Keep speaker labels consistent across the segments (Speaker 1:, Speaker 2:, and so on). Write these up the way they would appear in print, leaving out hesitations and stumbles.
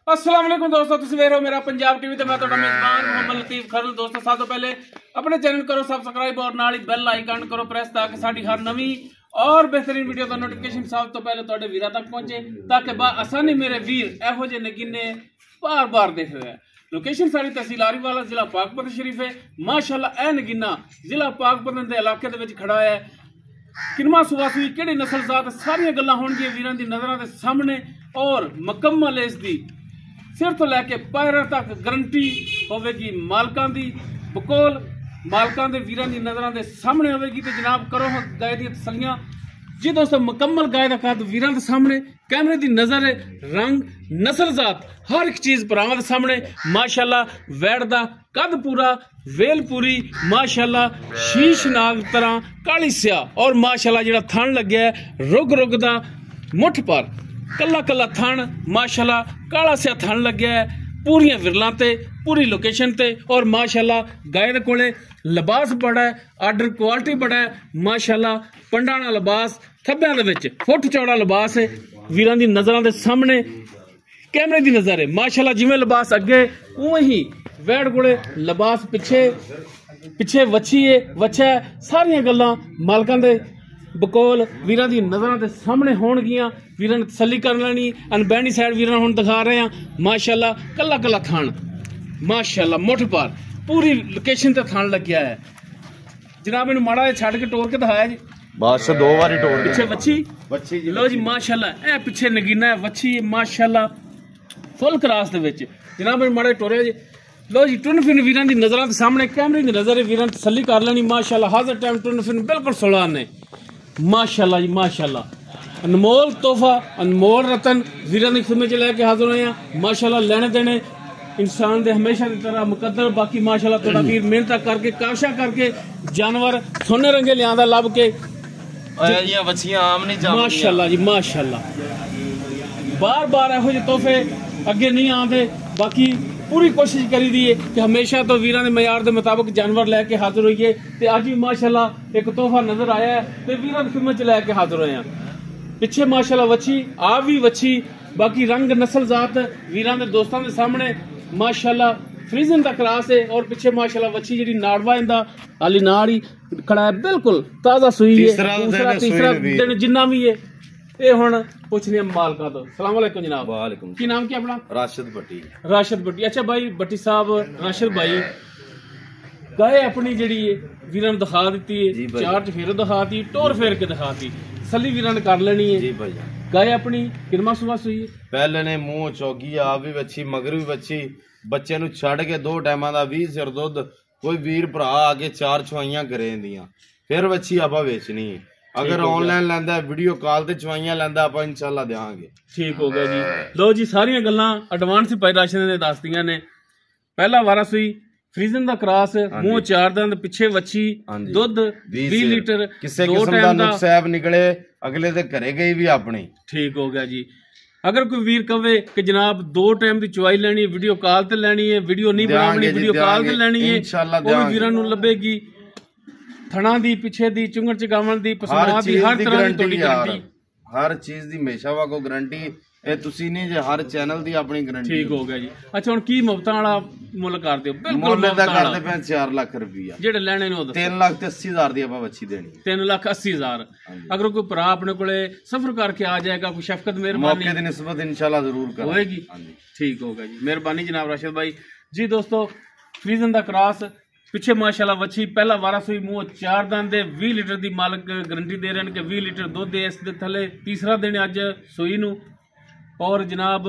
Speaker 1: अस्सलाम वालेकुम दोस्तों, तुसीं वेख रहे हो मेरा पंजाब टीवी ते मैं तुहाडा मेजबान मोहम्मद लतीफ खरल। दोस्तों सब तो पहले अपने चैनल करो सबसक्राइब और नाल ही बेल आइकन करो प्रेस ताकि साडी हर नवी और बेहतरीन वीडियो का नोटिफिकेशन सब तो पहले तुहाडे वीरां तक पहुंचे ताकि आसानी मेरे वीर इहो जे नगीने बार बार देख रहे हैं। लोकेशन सारी तहसील आरीवाला जिला पाकपतन शरीफ है। माशाअल्लाह ए नगीना जिला पाकपतन के इलाके दे विच खड़ा है। किनवा सुआ सुई किहड़ी नस्ल जात सारियां गल्लां होणगीਆਂ वीरां दी नज़रां दे सामने और मुकम्मल इस दी सिर तो लैके पैर तक गारंटी होगी। मालकां दी बकोल मालकां दे वीरां दी नज़रां दे सामने होगी। तो जनाब करो गाय दी तसल्लियां जी दोस्तों। मुकम्मल गाय का कद वीरां दे सामने कैमरे दी नज़र रंग नस्ल जात हर एक चीज़ भरावां दे सामने। माशाअल्लाह वैड़ दा कद पूरा वेल पूरी माशाअल्लाह शीश नाग तरह काली स्याह और माशाअल्लाह जिहड़ा थण लग्या रुग रुग दा मुठ पर कला कला थण माशाअल्लाह काला स्या थण लग्या है। पूरियां विरलां ते पूरी लोकेशन ते और माशाअल्लाह गाय दे कोले लिबास बड़ा है, आर्डर क्वालिटी बड़ा है। माशाअल्लाह पंडाणा लिबास थब्बियां दे विच फुट चौड़ा लिबास है। वीरां दी नज़रां दे सामने कैमरे दी नज़र है। माशाअल्लाह जिवें लिबास अगे उवें ही वैड़ कोले लिबास पिछे पिछे वच्छी है वच्छा सारियां गल्लां मालकां दे बकोल वीरां दी नज़रां दे सामने होणगीਆਂ। वीरां ने तसल्ली कर लैनी। अनबैनी साइड वीरां हुण दिखा रहे हैं। माशाअल्लाह कला कला थान माशाअल्लाह मुठ पर पूरी लोकेशन ते थान लग्या है। जनाब इन्हू माड़ा छड़ के टोर के दिखाया जी।
Speaker 2: बस दो बारी टोर
Speaker 1: पिछे वच्छी लो जी माशाअल्लाह ए पिछे नगीना है वच्छी माशाअल्लाह फुल क्रॉस दे विच। जनाब इन्हू माड़ा टोरिया जी। लो जी टुन फिन वीरां दी नज़रां दे सामने कैमरे दी नज़र है। वीरां तसल्ली कर लैनी। माशाअल्लाह हाज़र टाइम टुन फिन बिल्कुल सोलह ने माशाअल्लाह जी। माशाअल्लाह अनमोल तोहफा अनमोल रतन वीरां दी खिदमत च लैके हाजिर होए हैं। माशाअल्लाह लेने देने इंसान दे हमेशा की तरह मुकद्दर। बाकी माशाअल्लाह तुहाडा वीर मेहनत करके काशा करके जानवर सोने रंगे लियांदा लब के
Speaker 2: बच्चियां आम नहीं जामदियां।
Speaker 1: माशाअल्लाह जी माशाअल्लाह बार बार इहो जे तोहफे अगे नहीं आते। बाकी पूरी कोशिश करी दी है कि हमेशा तो वीरां दे मयार दे मुताबिक जानवर लैके हाजिर होइए। ते अज भी माशाअल्लाह एक तोहफा नजर आया है ते वीरां दी खिदमत च लैके हाजिर होए हैं। पिछे माशाअल्लाह वच्छी आप भी वच्छी बाकी रंग नस्ल जात वीरां दे दोस्तां दे सामने माशाअल्लाह फ्रीजन दा क्रॉस है। और पिछे माशाअल्लाह वच्छी जिहड़ी नाड़वा इंदा आली नाड़ ही खड़ा है बिल्कुल ताजा सुई है। तीसरा दिन जिन्ना भी है ये हुण पुछने मालका तो। सलाम वालेकुम जनाब।
Speaker 2: वालेकुम।
Speaker 1: की नाम क्या अपना?
Speaker 2: राशिद भट्टी।
Speaker 1: राशिद भट्टी। अच्छा भाई भट्टी साहब राशिद भाई गाय अपनी जिहड़ी है वीरां नूं दिखा दित्ती है। चार चफेरे दिखाती टोर फेर के दिखाती सली वीरां ने कर लेनी है जी भाई। गाय अपनी किरमा सुबह सुई है।
Speaker 2: पहले ने मुंह चौगी आप भी बच्ची मगर भी बच्ची बच्चे नूं छड़ के दो टाइमां दा 20 सिर दुध कोई वीर भरा आके चार चवाइयां करे दियां फिर बच्ची आपां वेचनी है। अगर ऑनलाइन लैंदा वीडियो कॉल ते चवाइयां लैंदा आपां इंशाअल्लाह देंगे। ठीक
Speaker 1: हो गया जी। लो जी सारियां गल्लां एडवांस ही भाई राशन ने दसदियां ने। पहला वारा सुई फ्रीजन दा क्रॉस मुंह चार दंद पिछे वच्छी दुध 20 लीटर
Speaker 2: किसी किस्म दा नुक्सैब निकले अगले दे घरे गई भी अपनी। ठीक
Speaker 1: हो गया जी। अगर कोई वीर कहे कि जनाब 2 टाइम की चुवाई लेनी है वीडियो कॉल ते लेनी है वीडियो नहीं बनानी वीडियो कॉल ते लेनी है वो भी वीरां नूं लभेगी। थणा दी पिछे दी चुंगण चगावण दी पसंद दी हर तरह की गारंटी
Speaker 2: हर चीज दी हमेशा वाको गारंटी ए तुसी नहीं जे हर चैनल दी अपनी गारंटी।
Speaker 1: ठीक हो गया जी। अच्छा हुण की मुफ्तां वाला मुल करदे हो?
Speaker 2: बिल्कुल मुफ्त करदे पे 4 लाख रुपया
Speaker 1: जेड़े लेने ने
Speaker 2: 3 लाख ते 80 हजार दी आपा बच्ची देनी।
Speaker 1: 3 लाख 80 हजार। अगर कोई भरा अपने कोले सफर करके आ जाएगा कोई शफकत मेहरबानी
Speaker 2: मौके दी निस्बत इंशाल्लाह जरूर
Speaker 1: होएगी। ठीक होगा जी मेहरबानी जनाब राशिद भाई जी। दोस्तों फ्रीजन दा क्रॉस पिछे माशाअल्लाह वच्छी पहला वारा सुई मुंह 4 दंद 20 लीटर दी मालक गारंटी दे रहे हैं कि 20 लीटर दुध है इस दे थले। तीसरा दिन अज सुई नूं और जनाब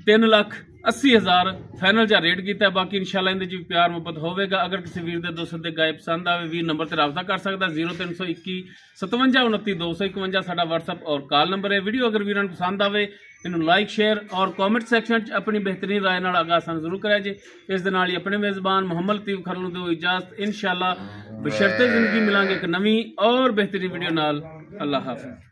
Speaker 1: 3 लाख 80 हजार फाइनल जा रेट किया। बाकी इंशाल्लाह इंदे च प्यार मुहब्बत होवेगा। अगर किसी वीर दे दोस्त दे गाय पसंद आवे वीर नंबर ते राबता कर सकदा 0321 57 29 251 साडा व्हाट्सएप और कॉल नंबर है। वीडियो अगर वीरां नूं पसंद आवे इन्हू लाइक शेयर और कॉमेंट सैक्शन अपनी बेहतरीन राय नाल आगाह सन जरूर कराए जे। इस दे नाल ही अपने मेजबान मोहम्मद लतीफ खरल नूं दिओ इजाजत। इंशाल्लाह बशर्ते जिंदगी मिलांगे एक नवी और बेहतरीन वीडियो नाल। अल्लाह हाफिज़।